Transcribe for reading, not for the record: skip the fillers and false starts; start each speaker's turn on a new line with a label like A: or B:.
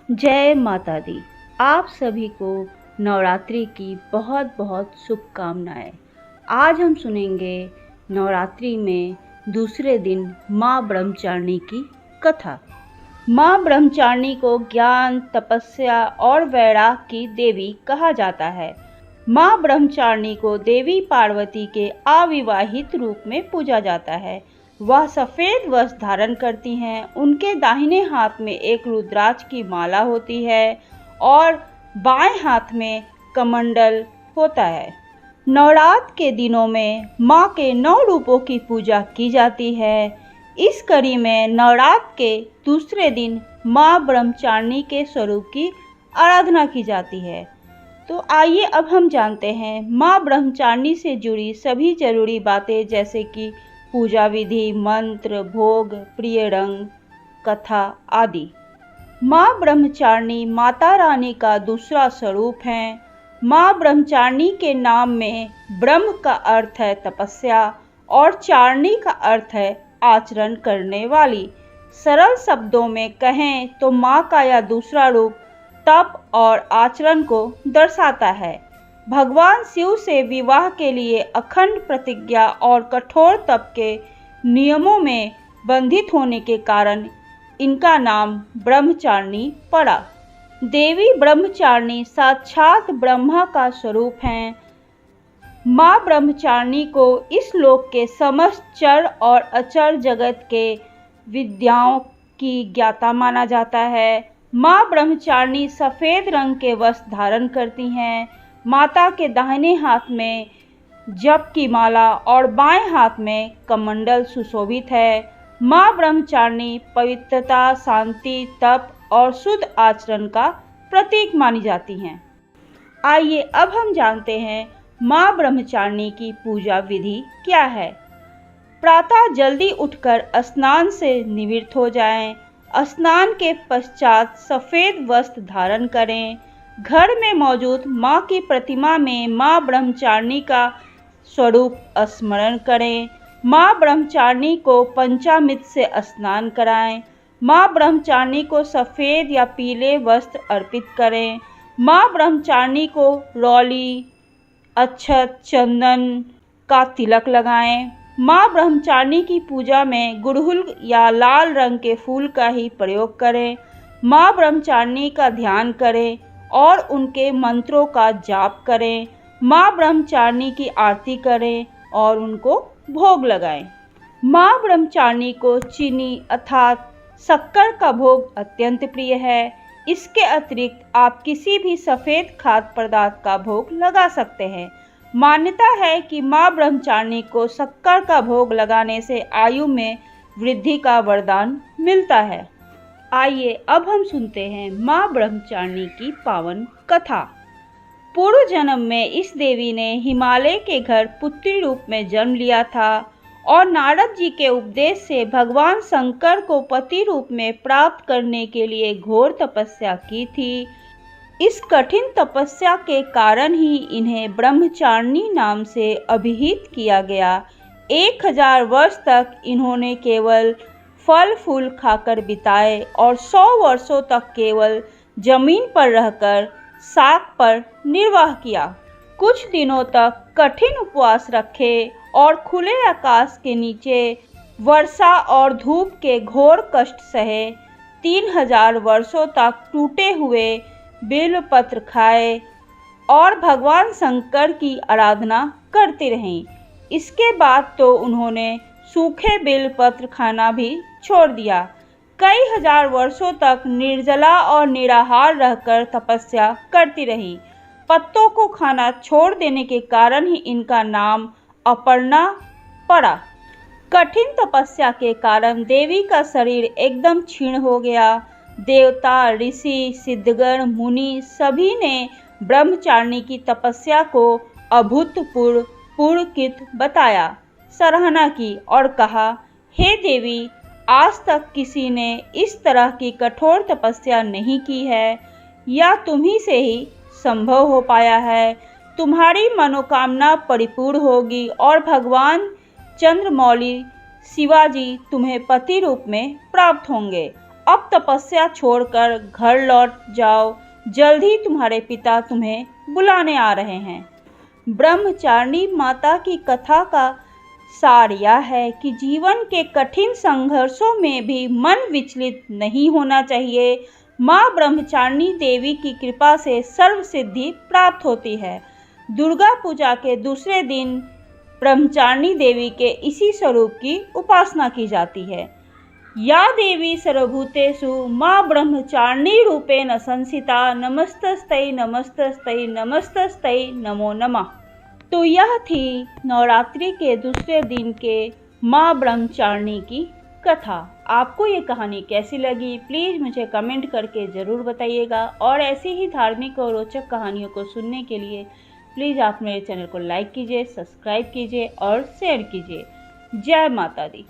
A: जय माता दी। आप सभी को नवरात्रि की बहुत बहुत शुभकामनाएं। आज हम सुनेंगे नवरात्रि में दूसरे दिन माँ ब्रह्मचारिणी की कथा। माँ ब्रह्मचारिणी को ज्ञान, तपस्या और वैराग की देवी कहा जाता है। माँ ब्रह्मचारिणी को देवी पार्वती के अविवाहित रूप में पूजा जाता है। वह सफेद वस्त्र धारण करती हैं। उनके दाहिने हाथ में एक रुद्राक्ष की माला होती है और बाएं हाथ में कमंडल होता है। नवरात्र के दिनों में माँ के 9 रूपों की पूजा की जाती है। इस कड़ी में नवरात्र के दूसरे दिन माँ ब्रह्मचारिणी के स्वरूप की आराधना की जाती है। तो आइए अब हम जानते हैं माँ ब्रह्मचारिणी से जुड़ी सभी जरूरी बातें, जैसे कि पूजा विधि, मंत्र, भोग, प्रिय रंग, कथा आदि। माँ ब्रह्मचारिणी माता रानी का दूसरा स्वरूप है। माँ ब्रह्मचारिणी के नाम में ब्रह्म का अर्थ है तपस्या और चारिणी का अर्थ है आचरण करने वाली। सरल शब्दों में कहें तो माँ का यह दूसरा रूप तप और आचरण को दर्शाता है। भगवान शिव से विवाह के लिए अखंड प्रतिज्ञा और कठोर तप के नियमों में बंधित होने के कारण इनका नाम ब्रह्मचारिणी पड़ा। देवी ब्रह्मचारिणी साक्षात ब्रह्मा का स्वरूप हैं। माँ ब्रह्मचारिणी को इस लोक के समस्त चर और अचर जगत के विद्याओं की ज्ञाता माना जाता है। माँ ब्रह्मचारिणी सफ़ेद रंग के वस्त्र धारण करती हैं। माता के दाहिने हाथ में जप की माला और बाएं हाथ में कमंडल सुशोभित है। माँ ब्रह्मचारिणी पवित्रता, शांति, तप और शुद्ध आचरण का प्रतीक मानी जाती हैं। आइए अब हम जानते हैं माँ ब्रह्मचारिणी की पूजा विधि क्या है। प्रातः जल्दी उठकर स्नान से निवृत्त हो जाएं। स्नान के पश्चात सफ़ेद वस्त्र धारण करें। घर में मौजूद माँ की प्रतिमा में माँ ब्रह्मचारिणी का स्वरूप स्मरण करें। माँ ब्रह्मचारिणी को पंचामृत से स्नान कराएं। माँ ब्रह्मचारिणी को सफ़ेद या पीले वस्त्र अर्पित करें। माँ ब्रह्मचारिणी को रौली, अक्षत, चंदन का तिलक लगाएं। माँ ब्रह्मचारिणी की पूजा में गुड़हल या लाल रंग के फूल का ही प्रयोग करें। माँ ब्रह्मचारिणी का ध्यान करें और उनके मंत्रों का जाप करें। माँ ब्रह्मचारिणी की आरती करें और उनको भोग लगाएं। माँ ब्रह्मचारिणी को चीनी अर्थात शक्कर का भोग अत्यंत प्रिय है। इसके अतिरिक्त आप किसी भी सफ़ेद खाद्य पदार्थ का भोग लगा सकते हैं। मान्यता है कि माँ ब्रह्मचारिणी को शक्कर का भोग लगाने से आयु में वृद्धि का वरदान मिलता है। आइए अब हम सुनते हैं माँ ब्रह्मचारिणी की पावन कथा। पूर्व जन्म में इस देवी ने हिमालय के घर पुत्री रूप में जन्म लिया था और नारद जी के उपदेश से भगवान शंकर को पति रूप में प्राप्त करने के लिए घोर तपस्या की थी। इस कठिन तपस्या के कारण ही इन्हें ब्रह्मचारिणी नाम से अभिहित किया गया। 1000 वर्ष तक इन्होंने केवल फल फूल खाकर बिताए और 100 वर्षों तक केवल जमीन पर रहकर शाक पर निर्वाह किया। कुछ दिनों तक कठिन उपवास रखे और खुले आकाश के नीचे वर्षा और धूप के घोर कष्ट सहे। 3000 वर्षों तक टूटे हुए बेलपत्र खाए और भगवान शंकर की आराधना करती रहीं। इसके बाद तो उन्होंने सूखे बेलपत्र खाना भी छोड़ दिया। कई हजार वर्षों तक निर्जला और निराहार रहकर तपस्या करती रहीं। पत्तों को खाना छोड़ देने के कारण ही इनका नाम अपर्णा पड़ा। कठिन तपस्या के कारण देवी का शरीर एकदम क्षीण हो गया। देवता, ऋषि, सिद्धगण, मुनि सभी ने ब्रह्मचारिणी की तपस्या को अभूतपूर्व पुरकित बताया, सराहना की और कहा, हे देवी, आज तक किसी ने इस तरह की कठोर तपस्या नहीं की है। यह तुम्ही से ही संभव हो पाया है। तुम्हारी मनोकामना परिपूर्ण होगी और भगवान चंद्रमौली शिवाजी तुम्हें पति रूप में प्राप्त होंगे। अब तपस्या छोड़कर घर लौट जाओ, जल्द ही तुम्हारे पिता तुम्हें बुलाने आ रहे हैं। ब्रह्मचारिणी माता की कथा का सार यह है कि जीवन के कठिन संघर्षों में भी मन विचलित नहीं होना चाहिए। माँ ब्रह्मचारिणी देवी की कृपा से सर्व सिद्धि प्राप्त होती है। दुर्गा पूजा के दूसरे दिन ब्रह्मचारिणी देवी के इसी स्वरूप की उपासना की जाती है। या देवी सर्वभूतेषु माँ ब्रह्मचारिणी रूपेण संस्थिता नमस्तस्तै नमस्तस्तै नमस्तस्तै नमो नमः। तो यह थी नवरात्रि के दूसरे दिन के माँ ब्रह्मचारिणी की कथा। आपको ये कहानी कैसी लगी प्लीज़ मुझे कमेंट करके ज़रूर बताइएगा, और ऐसी ही धार्मिक और रोचक कहानियों को सुनने के लिए प्लीज़ आप मेरे चैनल को लाइक कीजिए, सब्सक्राइब कीजिए और शेयर कीजिए। जय माता दी।